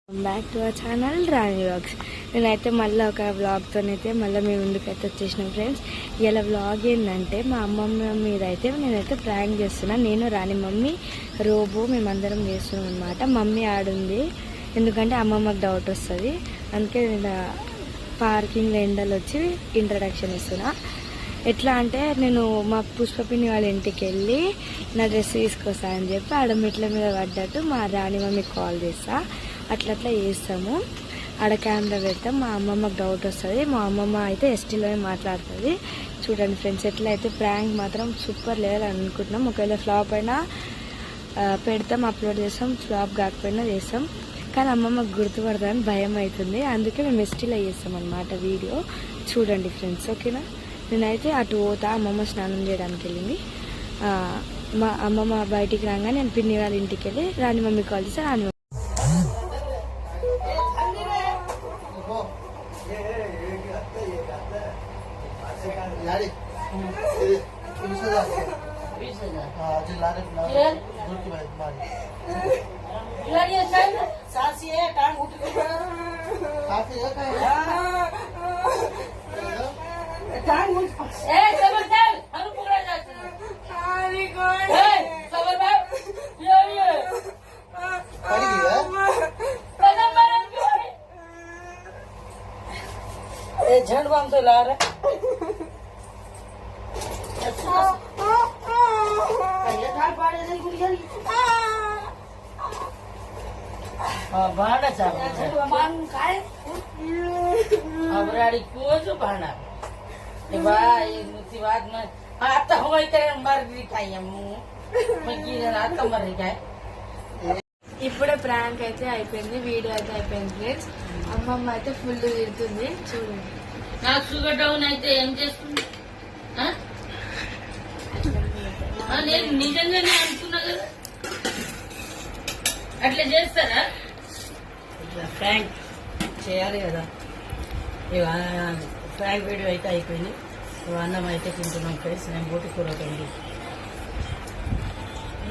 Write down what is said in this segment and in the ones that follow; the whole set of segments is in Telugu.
Back to our channel Rani vlogs. నేనైతే మళ్ళీ ఒక వ్లాగ్తోనైతే మళ్ళీ మీ ముందుకైతే వచ్చేసినాం ఫ్రెండ్స్. ఇలా వ్లాగ్ ఏంటంటే మా అమ్మమ్మ మీద అయితే నేనైతే ప్రాంక్ చేస్తున్నాను. నేను రాణి మమ్మీ రోబో మేమందరం చేస్తున్నాం అనమాట. మమ్మీ ఆడుంది ఎందుకంటే అమ్మమ్మకి డౌట్ వస్తుంది, అందుకే నేను పార్కింగ్లో ఎండలు వచ్చి ఇంట్రడక్షన్ ఇస్తున్నా. ఎట్లా అంటే నేను మా పుష్పపిన్ని వాళ్ళ ఇంటికి వెళ్ళి నా డ్రెస్ తీసుకొస్తా అని చెప్పి ఆడ మెట్ల మీద పడ్డట్టు మా రాణి మమ్మీకి కాల్ చేస్తా. అట్లా చేస్తాము. ఆడ కెమెరా పెడతాం. మా అమ్మమ్మకి డౌట్ వస్తుంది. మా అమ్మమ్మ అయితే ఎస్టీలోనే మాట్లాడుతుంది. చూడండి ఫ్రెండ్స్, ఎట్లా అయితే ప్రాంక్ మాత్రం సూపర్ లెవెల్ అనుకుంటున్నాం. ఒకవేళ ఫ్లాప్ అయినా పెడతాం, అప్లోడ్ చేస్తాం. ఫ్లాప్ కాకపోయినా చేస్తాం. కానీ అమ్మమ్మకి గుర్తుపడతామని భయం అవుతుంది, అందుకే మేము ఎస్టీలో చేస్తాం అన్నమాట వీడియో. చూడండి ఫ్రెండ్స్, ఓకేనా. నేనైతే అటు పోతా. అమ్మమ్మ స్నానం చేయడానికి వెళ్ళింది. మా అమ్మమ్మ బయటికి రాగానే నేను పిన్ని వాళ్ళ ఇంటికి వెళ్ళి రాణి మమ్మీ కాల్ చేస్తే రాణి మమ్మీ झंड बम तो ला रहा भाड़ा चाबराड़ी को जो भाड़ा भाई बात में आता हो मर खाई आता मर खाए. ఇప్పుడే ప్రాంక్ అయితే అయిపోయింది, వీడియో అయితే అయిపోయింది ఫ్రెండ్స్. అమ్మమ్మ అయితే ఫుల్ తిడుతుంది చూడండి. నాకు షుగర్ డౌన్ అయితే ఏం చేస్తుంది? నేను నిజంగానే అనుకున్నా కదా, అట్లా చేస్తారా? ప్రాంక్ చేయాలి కదా. ప్రాంక్ వీడియో అయితే అయిపోయింది. అన్నం అయితే తింటున్నాం ఫ్రెండ్స్. నేను బోటి కూర తిండి.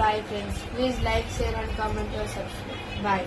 Bye friends. Please like, share and comment or subscribe. Bye.